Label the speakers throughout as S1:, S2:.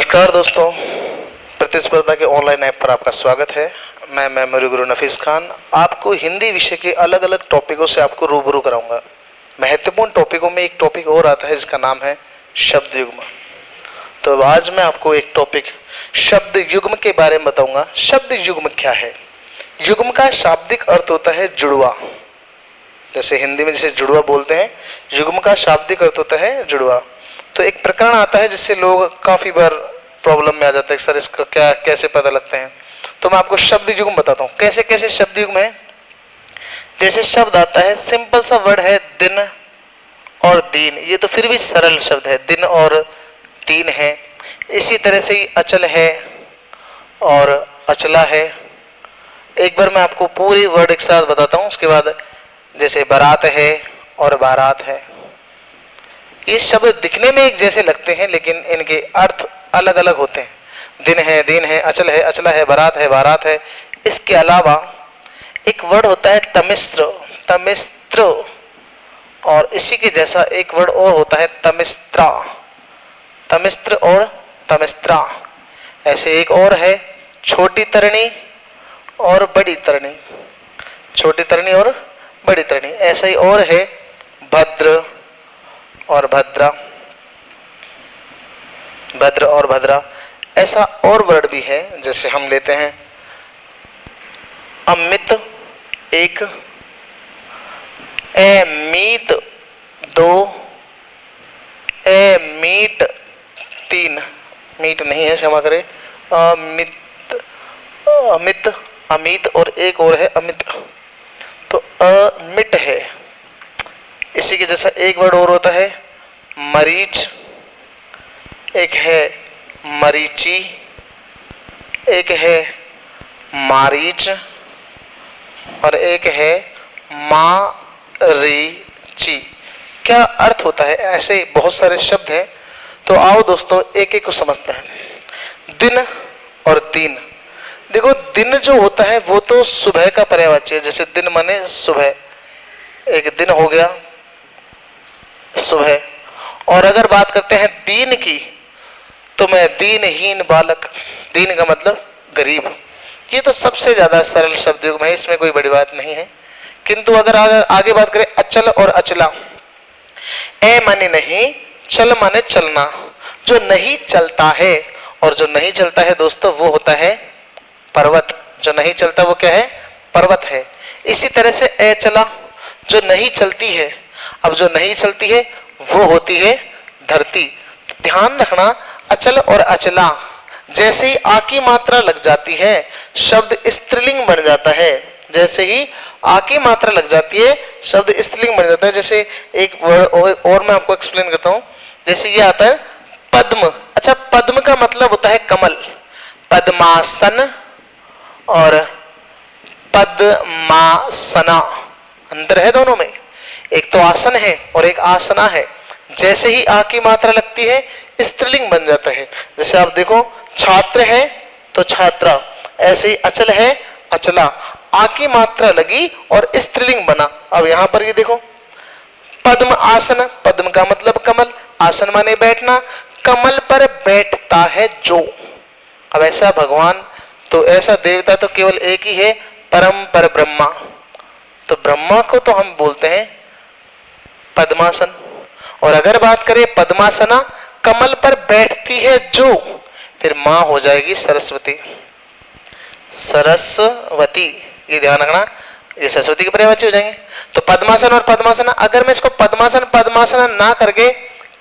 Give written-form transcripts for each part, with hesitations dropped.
S1: नमस्कार दोस्तों, प्रतिस्पर्धा के ऑनलाइन ऐप पर आपका स्वागत है। मैं मेमोरी गुरु नफीस खान आपको हिंदी विषय के अलग अलग टॉपिकों से आपको रूबरू कराऊंगा। महत्वपूर्ण टॉपिकों में एक टॉपिक और आता है जिसका नाम है शब्द युग्म। तो आज मैं आपको एक टॉपिक शब्द युग्म के बारे में बताऊंगा। शब्द युग्म क्या है? युग्म का शाब्दिक अर्थ होता है जुड़वा। जैसे हिंदी में जैसे जुड़वा बोलते हैं, युग्म का शाब्दिक अर्थ होता है जुड़वा। तो एक प्रकरण आता है जिससे लोग काफ़ी बार प्रॉब्लम में आ जाते हैं, सर इसका क्या कैसे पता लगते हैं। तो मैं आपको शब्द युग्म बताता हूँ कैसे कैसे शब्द युग्म है। जैसे शब्द आता है, सिंपल सा वर्ड है दिन और दीन, ये तो फिर भी सरल शब्द है, दिन और दीन है। इसी तरह से ही अचल है और अचला है। एक बार मैं आपको पूरी वर्ड एक साथ बताता हूँ, उसके बाद जैसे बारात है और बारात है। ये शब्द दिखने में एक जैसे लगते हैं लेकिन इनके अर्थ अलग अलग होते हैं। दिन है, दीन है, अचल है, अचला है, बारात है, बारात है। इसके अलावा एक वर्ड होता है तमिस्त्र, तमिस्त्र, और इसी के जैसा एक वर्ड और होता है तमिस्त्रा, तमिस्त्र और तमिस्त्रा। ऐसे एक और है छोटी तरणी और बड़ी तरणी, छोटी तरणी और बड़ी तरणी। ऐसा ही और है भद्र और भद्रा, भद्र और भद्रा। ऐसा और वर्ड भी है, जैसे हम लेते हैं अमित एक, अमीत दो, अमीट तीन, मीट नहीं है क्षमा करें, अमित, अमित, अमित और एक और है अमित। तो अमिट है। इसी के जैसा एक वर्ड और होता है मरीच, एक है मरीची, एक है मारीच और एक है मारीची। क्या अर्थ होता है? ऐसे बहुत सारे शब्द हैं। तो आओ दोस्तों एक एक को समझते हैं। दिन और दीन। देखो, दिन जो होता है वो तो सुबह का पर्यायवाची है। जैसे दिन माने सुबह, एक दिन हो गया सुबह। और अगर बात करते हैं दीन की, तो मैं दीनहीन बालक, दीन का मतलब गरीब। ये तो सबसे ज्यादा सरल शब्द युग्म है, इसमें कोई बड़ी बात नहीं है। किंतु अगर आगे बात करें अचल और अचला, ए माने नहीं, चल माने चलना। जो नहीं चलता है, और जो नहीं चलता है दोस्तों वो होता है पर्वत। जो नहीं चलता वो क्या है? पर्वत है। इसी तरह से अचला, जो नहीं चलती है। अब जो नहीं चलती है वो होती है धरती। ध्यान रखना, अचल और अचला, जैसे ही आ की मात्रा लग जाती है शब्द स्त्रीलिंग बन जाता है। जैसे ही आ की मात्रा लग जाती है शब्द स्त्रीलिंग बन जाता है। जैसे एक वर्ड और मैं आपको एक्सप्लेन करता हूं। जैसे ये आता है पद्म। अच्छा, पद्म का मतलब होता है कमल। पद्मासन और पद्मासना, अंतर है दोनों में। एक तो आसन है और एक आसना है। जैसे ही आ की मात्रा लगती है स्त्रीलिंग बन जाता है। जैसे आप देखो, छात्र है तो छात्रा। ऐसे ही अचल है अचला, आ की मात्रा लगी और स्त्रीलिंग बना। अब यहां पर ये देखो पद्म आसन, पद्म का मतलब कमल, आसन माने बैठना, कमल पर बैठता है जो। अब ऐसा भगवान तो ऐसा देवता तो केवल एक ही है, परम पर ब्रह्मा। तो ब्रह्मा को तो हम बोलते हैं पद्मासन। और अगर बात करें पद्मासना, कमल पर बैठती है जो, फिर मां हो जाएगी सरस्वती, सरस्वती। ये ध्यान रखना, ये सरस्वती के पर्यायवाची हो जाएंगे। तो पद्मासन और पद्मासना। अगर मैं इसको पद्मासन पद्मासना ना करके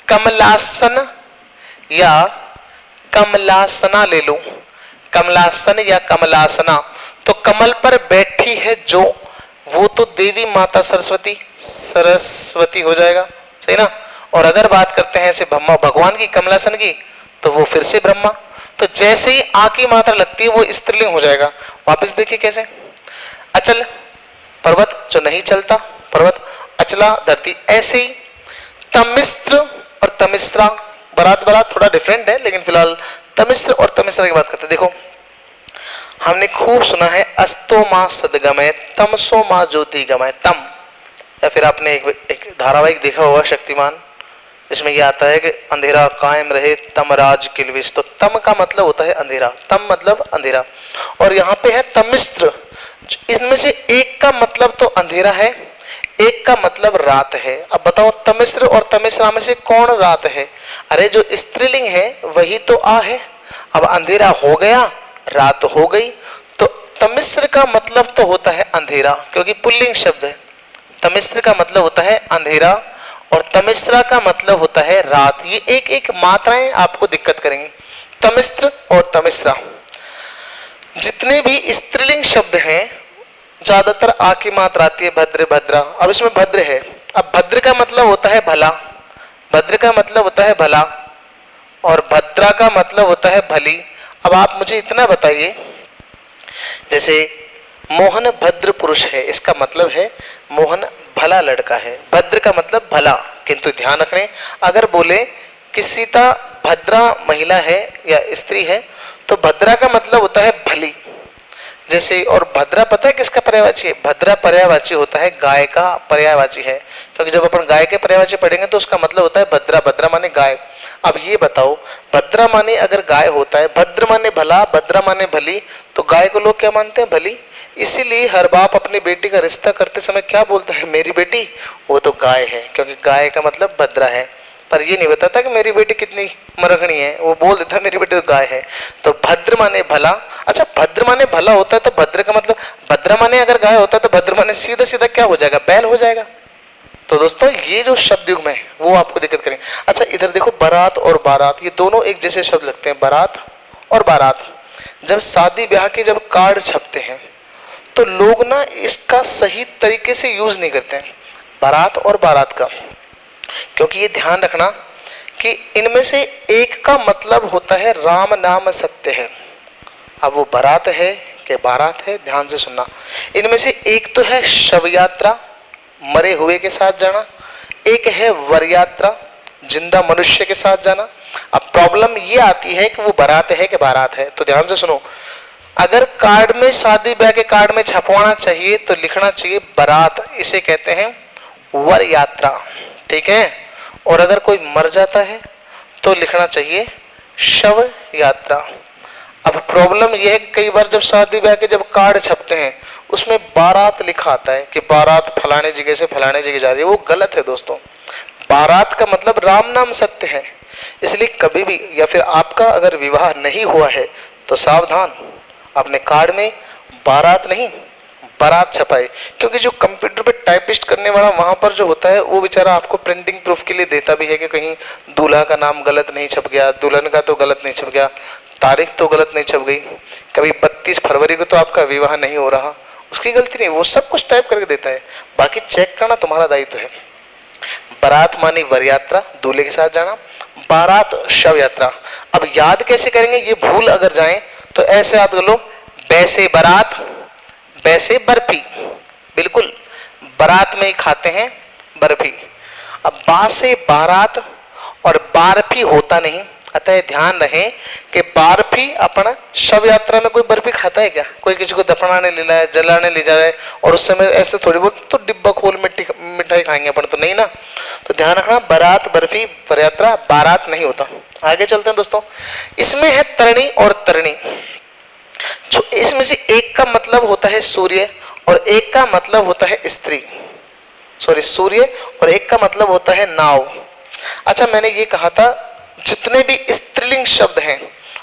S1: कमलासन या कमलासना ले लूं, कमलासन या कमलासना, तो कमल पर बैठी है जो, वो तो देवी माता सरस्वती, सरस्वती हो जाएगा, सही ना। और अगर बात करते हैं ऐसे ब्रह्मा भगवान की कमलासन की, तो वो फिर से ब्रह्मा। तो जैसे ही आ की मात्रा लगती है वो स्त्रीलिंग हो जाएगा। वापस देखिए कैसे, अचल पर्वत, जो नहीं चलता पर्वत, अचला धरती। ऐसे ही तमिस्त्र और तमिस्त्रा, बारात बारात थोड़ा डिफरेंट है, लेकिन फिलहाल तमिस्त्र और तमिस्त्रा की बात करते हैं। देखो, हमने खूब सुना है अस्तो मां सदगमय तमसो मां ज्योति गमय तम। या फिर आपने एक धारावाहिक देखा होगा शक्तिमान, इसमें ये आता है कि अंधेरा कायम रहे तम राज किलविश, तो तम का मतलब होता है अंधेरा, तम मतलब अंधेरा। और यहाँ पे है तमिस्त्र, इनमें से एक का मतलब तो अंधेरा है, एक का मतलब रात है। अब बताओ तमिस्र और तमिश्रा में से कौन रात है? अरे जो स्त्रीलिंग है वही तो आ है। अब अंधेरा हो गया, रात हो गई, तो तमिस्र का मतलब तो होता है अंधेरा, क्योंकि पुल्लिंग शब्द है। तमिस्र का मतलब होता है अंधेरा और तमिश्रा का मतलब होता है रात। ये एक एक मात्राएं आपको दिक्कत करेंगी, तमिस्र और तमिश्रा। जितने भी स्त्रीलिंग शब्द हैं ज्यादातर आ की मात्रा आती है भद्र, भद्रा। अब इसमें भद्र है, अब भद्र का मतलब होता है भला, भद्र का मतलब होता है भला, और भद्रा का मतलब होता है भली। अब आप मुझे इतना बताइए, जैसे मोहन भद्र पुरुष है, इसका मतलब है मोहन भला लड़का है, भद्र का मतलब भला। किंतु ध्यान रखने, अगर बोले कि सीता भद्रा महिला है या स्त्री है, तो भद्रा का मतलब होता है भली। जैसे, और भद्रा पता है किसका पर्यायवाची है? भद्रा पर्यायवाची होता है गाय का पर्यायवाची है, क्योंकि जब अपन गाय के पर्यायवाची पढ़ेंगे तो उसका मतलब होता है भद्रा, भद्रा माने गाय। अब ये बताओ, भद्रा माने अगर गाय होता है, भद्र माने भला, भद्रा माने भली, तो गाय को लोग क्या मानते हैं? भली। इसीलिए हर बाप अपनी बेटी का रिश्ता करते समय क्या बोलता है? मेरी बेटी वो तो गाय है, क्योंकि गाय का मतलब भद्रा है। पर ये नहीं बताता कि मेरी बेटी कितनी मरगणी है, वो बोल देता है मेरी बेटी तो गाय है। तो भद्र माने भला। अच्छा, भद्र माने भला होता है तो भद्र का मतलब, भद्रा माने अगर गाय होता है तो भद्र माने सीधा सीधा क्या हो जाएगा? बैल हो जाएगा। तो दोस्तों ये जो शब्द युग्म है वो आपको दिक्कत करेंगे। अच्छा इधर देखो, बारात और बारात, ये दोनों एक जैसे शब्द लगते हैं, बारात और बारात। जब शादी ब्याह के जब कार्ड छपते हैं तो लोग ना इसका सही तरीके से यूज नहीं करते हैं, बारात और बारात का, क्योंकि ये ध्यान रखना कि इनमें से एक का मतलब होता है राम नाम सत्य है। अब वो बारात है कि बारात है, ध्यान से सुनना। इनमें से एक तो है शव यात्रा, मरे हुए के साथ जाना, एक है वर यात्रा, जिंदा मनुष्य के साथ जाना। अब प्रॉब्लम ये आती है कि वो बारात है कि बारात है, तो ध्यान से सुनो। अगर कार्ड में, शादी ब्याह के कार्ड में छपवाना चाहिए तो लिखना चाहिए बारात, इसे कहते हैं वर यात्रा, ठीक है। और अगर कोई मर जाता है तो लिखना चाहिए शव यात्रा। अब प्रॉब्लम यह है कि कई बार जब शादी ब्याह के जब कार्ड छपते हैं उसमें बारात लिखा आता है कि बारात फलाने जगह से फलाने जगह जा रही है, वो गलत है दोस्तों। बारात का मतलब राम नाम सत्य है, इसलिए कभी भी, या फिर आपका अगर विवाह नहीं हुआ है तो सावधान, अपने कार्ड में बारात नहीं बारात छपाए। क्योंकि जो कंप्यूटर पे टाइपिस्ट करने वाला वहां पर जो होता है वो बेचारा आपको प्रिंटिंग प्रूफ के लिए देता भी है कि कहीं दूल्हा का नाम गलत नहीं छप गया, दुल्हन का तो गलत नहीं छप गया, तारीख तो गलत नहीं छप गई, कभी 32 फरवरी को तो आपका विवाह नहीं हो रहा, उसकी गलती नहीं, वो सब कुछ टाइप करके देता है, बाकी चेक करना तुम्हारा दायित्व है। बारात मानी वर यात्रा, दूल्हे के साथ जाना, बारात शव यात्रा। अब याद कैसे करेंगे, ये भूल अगर जाए तो ऐसे याद कर लो, बैसे बारात बैसे बर्फी, बिल्कुल बारात में ही खाते हैं बर्फी। अब बासे बारात और बारफी होता नहीं, अतः ध्यान रहे कि बारफी अपना शव यात्रा में कोई बर्फी खाता है क्या? कोई किसी को दफनाने ले जाए, जलाने ले जाए और उस समय ऐसे थोड़ी बहुत तो डिब्बा खोल मिठाई खाएंगे अपन तो नहीं ना। तो ध्यान रखना, बारात बर्फी वर यात्रा बारात नहीं होता। आगे चलते हैं दोस्तों, इसमें है तरणी और तरणी। इसमें से एक का मतलब होता है सूर्य और एक का मतलब होता है स्त्री, सॉरी सूर्य, और एक का मतलब होता है नाव। अच्छा मैंने ये कहा था जितने भी स्त्रीलिंग शब्द हैं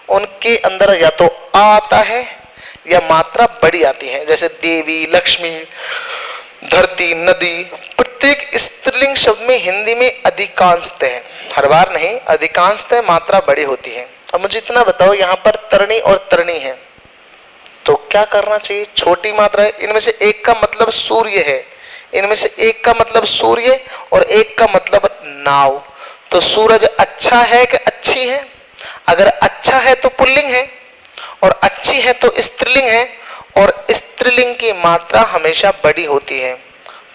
S1: उनके अंदर या तो आ आता है या मात्रा बड़ी आती है, जैसे देवी, लक्ष्मी, धरती, नदी। प्रत्येक स्त्रीलिंग शब्द में हिंदी में अधिकांशतः, हर बार नहीं, अधिकांशतः मात्रा बड़ी होती है। अब मुझे इतना बताओ, यहाँ पर तरणी और तरणी है तो क्या करना चाहिए? छोटी मात्रा है, इनमें से एक का मतलब सूर्य है, इनमें से एक का मतलब सूर्य और एक का मतलब नाव। तो सूरज अच्छा है कि अच्छी है? अगर अच्छा है तो पुल्लिंग है और अच्छी है तो स्त्रीलिंग है, और स्त्रीलिंग की मात्रा हमेशा बड़ी होती है।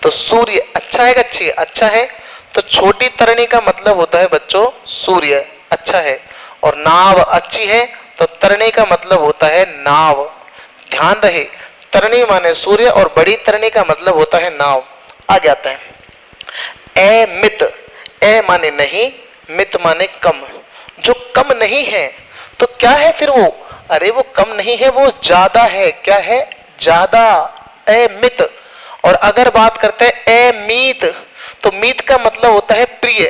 S1: तो सूर्य अच्छा है कि अच्छी है? अच्छा है। तो छोटी तरणी का मतलब होता है बच्चों सूर्य अच्छा है, और नाव अच्छी है तो तरणी का मतलब होता है नाव। ध्यान रहे, तरणी माने सूर्य और बड़ी तरणी का मतलब होता है नाव। आगे आता है अमित। ए माने नहीं, मित माने कम। जो कम नहीं है तो क्या है फिर वो? अरे वो कम नहीं है, वो ज्यादा है। क्या है? ज्यादा। ए मित। और अगर बात करते हैं ए मीत, तो मीत का मतलब होता है प्रिय।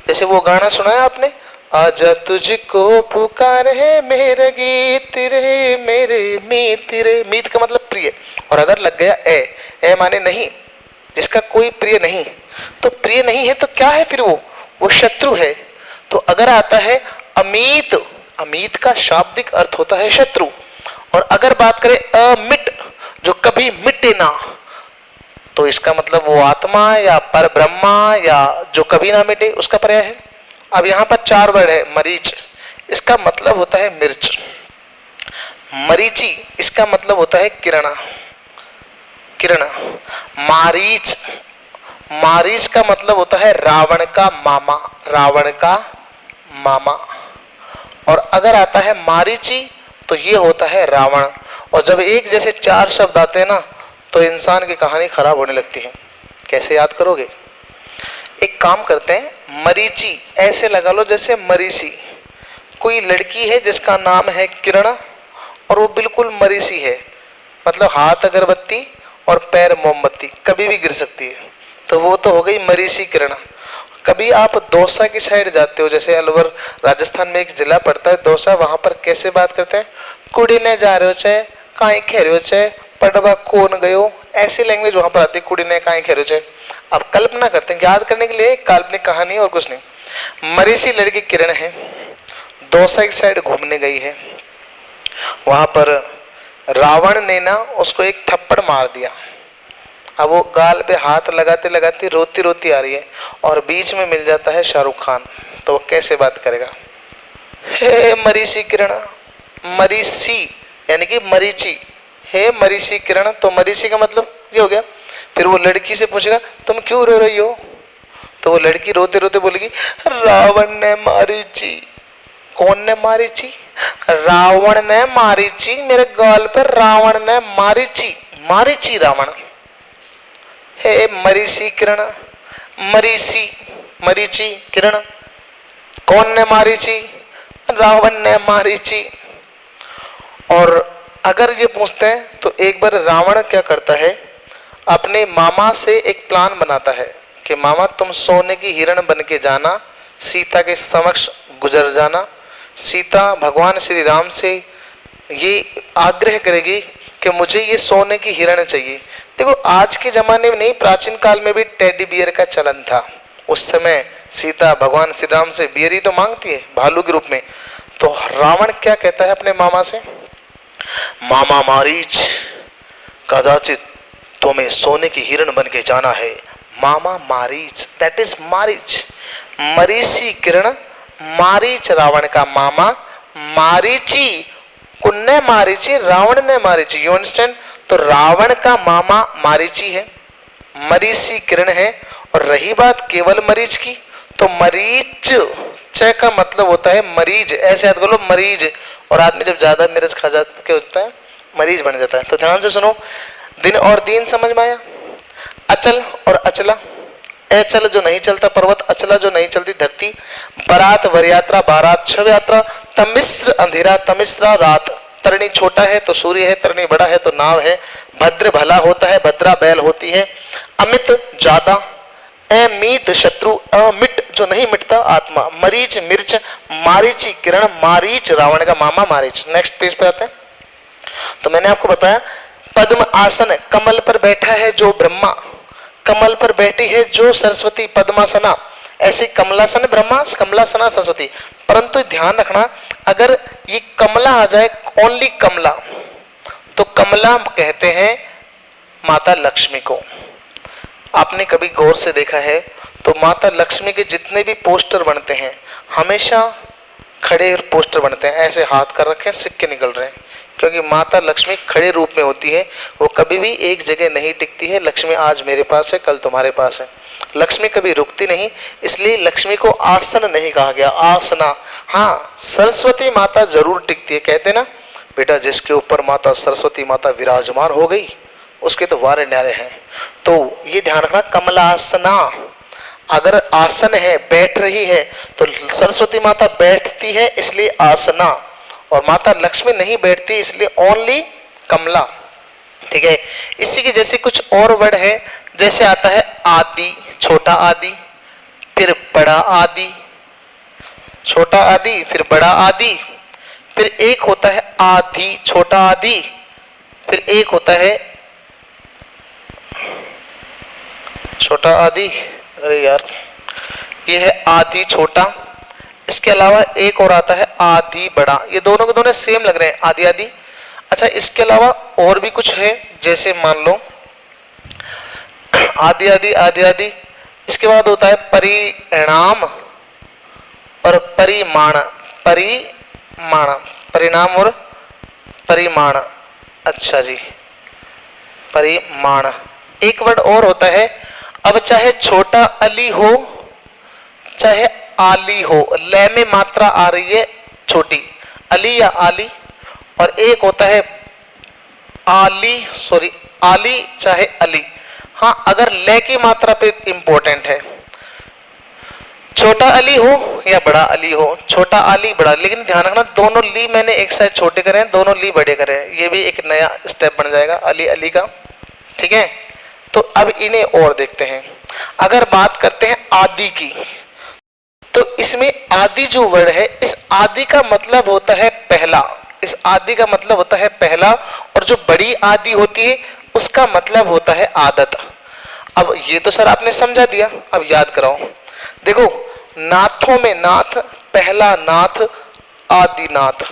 S1: जैसे वो गाना सुना है आपने, आजा तुझको पुकार है मेरे गीत रे मेरे मीत रे। मीत का मतलब प्रिय। और अगर लग गया ए माने नहीं, जिसका कोई प्रिय नहीं, तो प्रिय नहीं है तो क्या है फिर वो शत्रु है। तो अगर आता है अमीत, अमीत का शाब्दिक अर्थ होता है शत्रु। और अगर बात करें अमिट, जो कभी मिटे ना, तो इसका मतलब वो आत्मा या पर ब्रह्मा या जो कभी ना मिटे, उसका पर्याय है। अब यहां पर 4 वर्ड है। मरीच, इसका मतलब होता है मिर्च। मरीचि, इसका मतलब होता है किरण, किरण। मारीच, मारीच का मतलब होता है रावण का मामा, रावण का मामा। और अगर आता है मारीची, तो ये होता है रावण। और जब एक जैसे 4 शब्द आते हैं ना, तो इंसान की कहानी खराब होने लगती है। कैसे याद करोगे? एक काम करते हैं, मरीची ऐसे लगा लो जैसे मरीसी। कोई लड़की है जिसका नाम है किरण और वो बिल्कुल मरीसी है, मतलब हाथ अगरबत्ती और पैर मोमबत्ती, कभी भी गिर सकती है। तो वो तो हो गई मरीसी किरण। कभी आप दौसा की साइड जाते हो, जैसे अलवर राजस्थान में एक जिला पड़ता है दौसा, वहां पर कैसे बात करते हैं? कुड़ी ने जा रहे हो चे, काई खेरो चे, पड़वा कौन गयो, ऐसी लैंग्वेज वहां पर आती है, कुड़ी ने काई खेरो चे। अब कल्पना करते हैं, याद करने के लिए काल्पनिक कहानी और कुछ नहीं। मरीसी लड़की किरण है, दौसा की साइड घूमने गई है। वहां पर रावण ने ना उसको एक थप्पड़ मार दिया। अब वो गाल पे हाथ लगाते लगाते रोती रोती आ रही है और बीच में मिल जाता है शाहरुख खान, तो वो कैसे बात करेगा? हे मरीसी किरण, मरीसी यानी कि मरीची, हे मरीसी किरण। तो मरीसी का मतलब ये हो गया। फिर वो लड़की से पूछेगा तुम क्यों रो रही हो? तो वो लड़की रोते रोते बोलेगी रावण ने मारीची। कौन ने मारीची? रावण ने मारीची, मेरे गाल पे रावण ने मारीची, मारीची रावण। हे मरीसी किरण, मरीसी, मरीची किरण। कौन ने मारीची? रावण ने मारीची। और अगर ये पूछते हैं तो एक बार रावण क्या करता है, अपने मामा से एक प्लान बनाता है कि मामा तुम सोने की हिरण बन के जाना, सीता के समक्ष गुजर जाना। सीता भगवान श्री राम से ये आग्रह करेगी कि मुझे ये सोने की हिरण चाहिए। देखो आज के जमाने में नहीं, प्राचीन काल में भी टेडी बियर का चलन था। उस समय सीता भगवान श्री राम से बियर ही तो मांगती है भालू के रूप में। तो रावण क्या कहता है अपने मामा से? मामा मारीच, कदाचित तुम्हें सोने की हिरण बन के जाना है। मामा मारीच, दैट इज मारीच। मरीसी किरण, मारीच रावण का मामा, मारीची कुन्ने मारीची, रावण ने मारीची। You understand? तो रावण का मामा मारीची है, मरीसी किरण है। और रही बात केवल मरीच की, तो मरीच च का मतलब होता है मरीज। ऐसे याद कर लो, मरीज। और आदमी जब ज्यादा मिर्च खा जाता क्या होता है? मरीज बन जाता है। तो ध्यान से सुनो, दिन और दीन समझ में आया? अचल और अचला, अचल जो नहीं चलता पर्वत, अचला जो नहीं चलती धरती। बारात वरयात्रा, बारात शव यात्रा। तमिश्र अंधेरा, तमिश्रा रात। तरणी छोटा है तो सूर्य है, तरणी बड़ा है तो नाव है। भद्र भला होता है, भद्रा बैल होती है। अमित ज्यादा, अमीत शत्रु, अमिट जो नहीं मिटता आत्मा। मरीच मिर्च, मारीची किरण, मारीच रावण का मामा मारीच। नेक्स्ट पेज पे आते हैं। तो मैंने आपको बताया पद्म आसन, कमल पर बैठा है जो ब्रह्मा, कमल पर बैठी है जो सरस्वती, पद्मासना। ऐसे कमलासन ब्रह्मा, कमलासना सरस्वती। परंतु ध्यान रखना, अगर ये कमला आ जाए, ओनली कमला, तो कमला कहते हैं माता लक्ष्मी को। आपने कभी गौर से देखा है तो माता लक्ष्मी के जितने भी पोस्टर बनते हैं हमेशा खड़े पोस्टर बनते हैं, ऐसे हाथ कर रखे हैं, सिक्के निकल रहे हैं, क्योंकि माता लक्ष्मी खड़े रूप में होती है। वो कभी भी एक जगह नहीं टिकती है। लक्ष्मी आज मेरे पास है, कल तुम्हारे पास है। लक्ष्मी कभी रुकती नहीं, इसलिए लक्ष्मी को आसन नहीं कहा गया, आसना। हाँ, सरस्वती माता जरूर टिकती है। कहते ना बेटा, जिसके ऊपर माता सरस्वती माता विराजमान हो गई उसके तो वारे न्यारे हैं। तो ये ध्यान रखना, कमलासना अगर आसन है, बैठ रही है, तो सरस्वती माता बैठती है इसलिए आसना, और माता लक्ष्मी नहीं बैठती इसलिए ओनली कमला। ठीक है। इसी के जैसे कुछ और वर्ड है, जैसे आता है आदि, छोटा आदि, फिर बड़ा आदि, छोटा आदि, फिर बड़ा आदि, फिर एक होता है आदि, छोटा आदि, फिर एक होता है छोटा आदि। अरे यार, ये है आदि छोटा, इसके अलावा एक और आता है आदि बड़ा। ये दोनों के दोनों सेम लग रहे हैं, आदि आदि। अच्छा, इसके अलावा और भी कुछ है, जैसे मान लो आदि आदि आदि आदि, इसके बाद होता है परिणाम और परिमाण, परिमाण, परिणाम और परिमाण। अच्छा जी, परिमाण। एक वर्ड और होता है, अब चाहे छोटा अली हो चाहे आली हो, ले में मात्रा आ रही है छोटी, अली या आली, और एक होता है आली, सॉरी आली चाहे अली। हाँ, अगर ले की मात्रा पे इंपॉर्टेंट है, छोटा अली हो या बड़ा अली हो, छोटा अली बड़ा, लेकिन ध्यान रखना दोनों ली मैंने एक साइड छोटे करे हैं, दोनों ली बड़े करे हैं, ये भी एक नया स्टेप बन जाएगा अली अली का। ठीक है, तो अब इन्हें और देखते हैं। अगर बात करते हैं आदि की, तो इसमें आदि जो वर्ड है, इस आदि का मतलब होता है पहला, इस आदि का मतलब होता है पहला, और जो बड़ी आदि होती है उसका मतलब होता है आदत। अब ये तो सर आपने समझा दिया, अब याद कराओ। देखो, नाथों में नाथ, पहला नाथ आदिनाथ,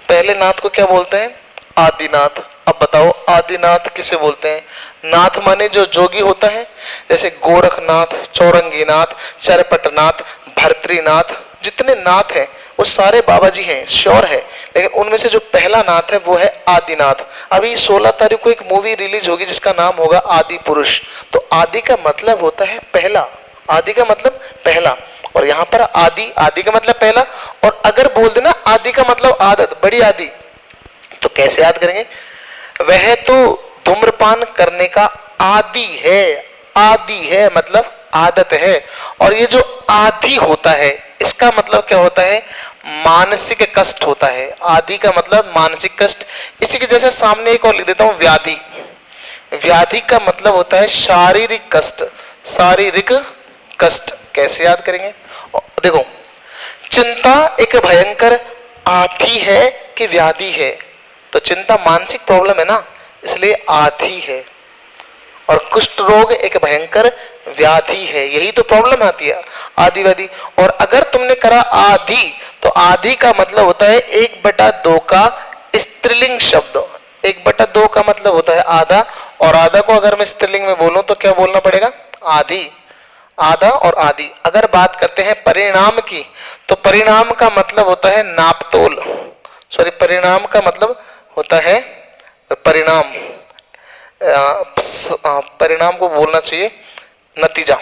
S1: पहले नाथ को क्या बोलते हैं? आदिनाथ। अब बताओ आदिनाथ किसे बोलते हैं? नाथ माने जो जोगी होता है, जैसे गोरखनाथ, चौरंगीनाथ, चरपटनाथ, भर्तृनाथ, जितने नाथ हैं वो सारे बाबा जी हैं, श्योर है, लेकिन उनमें से जो पहला नाथ है वो है आदिनाथ। अभी 16 तारीख को एक मूवी रिलीज होगी जिसका नाम होगा आदि पुरुष। तो आदि का मतलब होता है पहला, आदि का मतलब पहला, और यहाँ पर आदि, आदि का मतलब पहला, और अगर बोल देना आदि का मतलब आदत, बड़ी आदि, तो कैसे याद करेंगे? वह तो धूम्रपान करने का आदि है, आदि है मतलब आदत है, और ये जो आदि होता है इसका मतलब क्या होता है? मानसिक कष्ट होता है। आदि का मतलब मानसिक कष्ट। इसी के जैसे सामने एक और लिख देता हूं, व्याधि। व्याधि का मतलब होता है शारीरिक कष्ट, शारीरिक कष्ट। कैसे याद करेंगे? देखो, चिंता एक भयंकर आदि है कि व्याधि है? तो चिंता मानसिक प्रॉब्लम है ना, इसलिए आदि है, और कुष्ठ रोग एक भयंकर व्याधि है, यही तो प्रॉब्लम आती है, आदिवादी। और अगर तुमने करा आदि, तो आदि का मतलब होता है 1/2 का स्त्रीलिंग शब्द। 1/2 का मतलब होता है आधा, और आधा को अगर मैं स्त्रीलिंग में बोलूं तो क्या बोलना पड़ेगा? आदि, आधा और आदि। अगर बात करते हैं परिणाम की, तो परिणाम का मतलब होता है नापतोल, सॉरी परिणाम का मतलब होता है परिणाम, परिणाम को बोलना चाहिए नतीजा,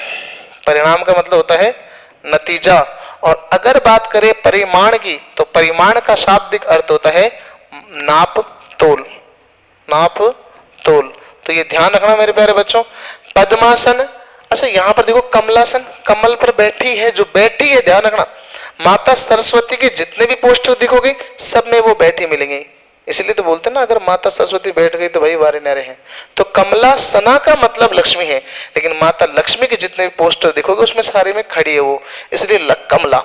S1: परिणाम का मतलब होता है नतीजा। और अगर बात करें परिमाण की, तो परिमाण का शाब्दिक अर्थ होता है नाप तोल, नाप तोल। तो ये ध्यान रखना मेरे प्यारे बच्चों। पद्मासन, अच्छा यहाँ पर देखो कमलासन, कमल पर बैठी है, जो बैठी है ध्यान रखना, माता सरस्वती के जितने भी पोस्टर दिखोगे सब में वो बैठी मिलेंगे, इसलिए तो बोलते हैं ना, अगर माता सरस्वती बैठ गई तो भाई वारे नारे हैं। तो कमला सना का मतलब लक्ष्मी है, लेकिन माता लक्ष्मी के जितने भी पोस्टर देखोगे उसमें सारे में खड़ी है वो, इसलिए कमला।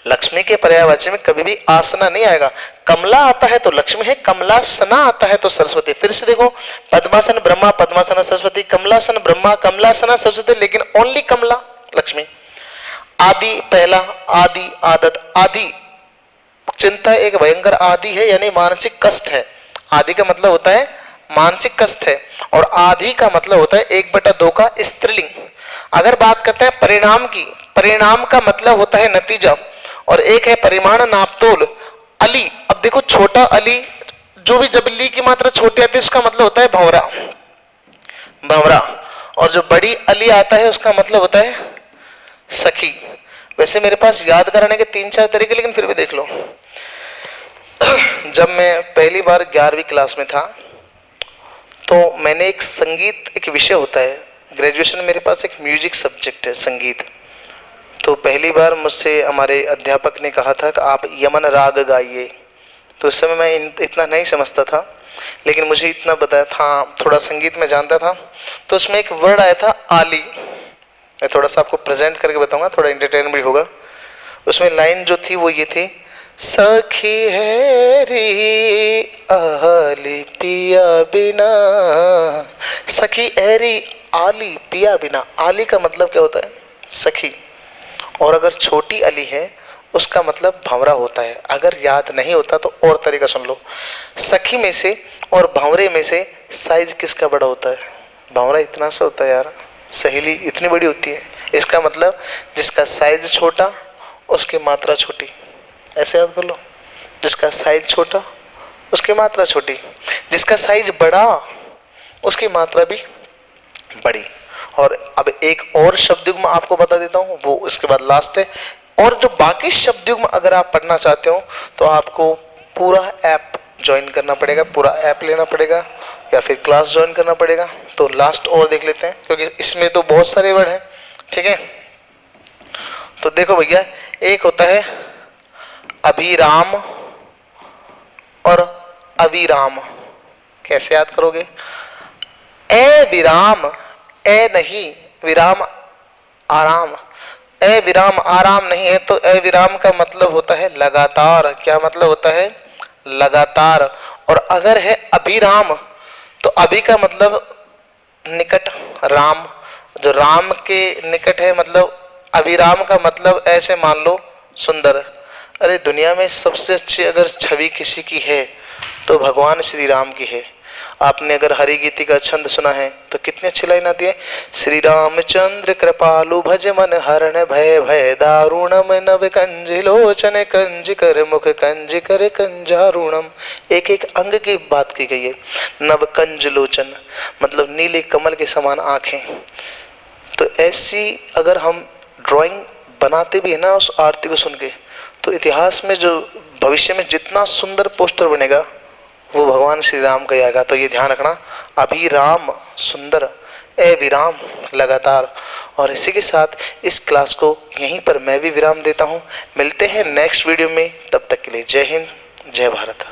S1: लक्ष्मी के पर्यायवाची में कभी भी आसना नहीं आएगा। कमला आता है तो लक्ष्मी है, कमला सना आता है तो सरस्वती। फिर से देखो, पद्मासन ब्रह्मा, पद्मासन सरस्वती, कमलासन ब्रह्मा, कमलासना सरस्वती, लेकिन ओनली कमला लक्ष्मी। आदि पहला, आदि आदत, आदि चिंता एक भयंकर आदि है, यानी मानसिक कष्ट है। आदि का मतलब होता है मानसिक कष्ट है, और आदि का मतलब होता है 1/2 का स्त्रीलिंग। अगर बात करते हैं परिणाम की, परिणाम का मतलब होता है नतीजा, और एक है परिमाण नापतोल। अली, अब देखो छोटा अली, जो भी जब ली की मात्रा छोटी आती है उसका मतलब होता है भंवरा, भंवरा, और जो बड़ी अली आता है उसका मतलब होता है सखी। वैसे मेरे पास याद कराने के 3-4 तरीके, लेकिन फिर भी देख लो। जब मैं पहली बार 11वीं क्लास में था, तो मैंने एक संगीत, एक विषय होता है ग्रेजुएशन में मेरे पास एक म्यूजिक सब्जेक्ट है, संगीत। तो पहली बार मुझसे हमारे अध्यापक ने कहा था कि आप यमन राग गाइए। तो उस समय मैं इतना नहीं समझता था, लेकिन मुझे इतना बताया था, थोड़ा संगीत में जानता था। तो उसमें एक वर्ड आया था आली। मैं थोड़ा सा आपको प्रेजेंट करके बताऊंगा, थोड़ा एंटरटेनमेंट भी होगा। उसमें लाइन जो थी वो ये थी, सखी है री आली पिया बिना, सखी एरी आली पिया बिना। आली का मतलब क्या होता है? सखी। और अगर छोटी अली है उसका मतलब भंवरा होता है। अगर याद नहीं होता तो और तरीका सुन लो, सखी में से और भंवरे में से साइज किसका बड़ा होता है? भंवरा इतना सा होता है यार, सहेली इतनी बड़ी होती है। इसका मतलब जिसका साइज छोटा उसकी मात्रा छोटी। ऐसे याद कर लो, जिसका साइज छोटा उसकी मात्रा छोटी, जिसका साइज बड़ा उसकी मात्रा भी बड़ी। और अब एक और शब्द युग्म आपको बता देता हूँ, वो इसके बाद लास्ट है। और जो बाकी शब्द युग्म अगर आप पढ़ना चाहते हो तो आपको पूरा ऐप ज्वाइन करना पड़ेगा, पूरा ऐप लेना पड़ेगा या फिर क्लास ज्वाइन करना पड़ेगा। तो लास्ट और देख लेते हैं, क्योंकि इसमें तो बहुत सारे वर्ड हैं। ठीक है, तो देखो भैया, एक होता है अभिराम और अविराम। कैसे याद करोगे? ए विराम, ए नहीं विराम आराम, ए विराम आराम नहीं है। तो ए विराम का मतलब होता है लगातार। क्या मतलब होता है? लगातार। और अगर है अभिराम तो अभी का मतलब निकट, राम, जो राम के निकट है, मतलब अभिराम का मतलब ऐसे मान लो सुंदर। अरे दुनिया में सबसे अच्छी अगर छवि किसी की है तो भगवान श्री राम की है। आपने अगर हरि गीति का छंद सुना है तो कितनी अच्छी लाइन आती है, श्री रामचंद्र कृपालु भज मन हरण भय भय दारुणम नव कंज लोचन कंज कर मुख कंज कर कंजारुणम। एक एक अंग की बात की गई है। नव कंज लोचन मतलब नीले कमल के समान आंखें। तो ऐसी अगर हम ड्राइंग बनाते भी है ना उस आरती को सुन के, तो इतिहास में जो भविष्य में जितना सुंदर पोस्टर बनेगा वो भगवान श्री राम का ही आएगा। तो ये ध्यान रखना, अभिराम सुंदर, ए विराम लगातार। और इसी के साथ इस क्लास को यहीं पर मैं भी विराम देता हूँ। मिलते हैं नेक्स्ट वीडियो में, तब तक के लिए जय हिंद, जय भारत।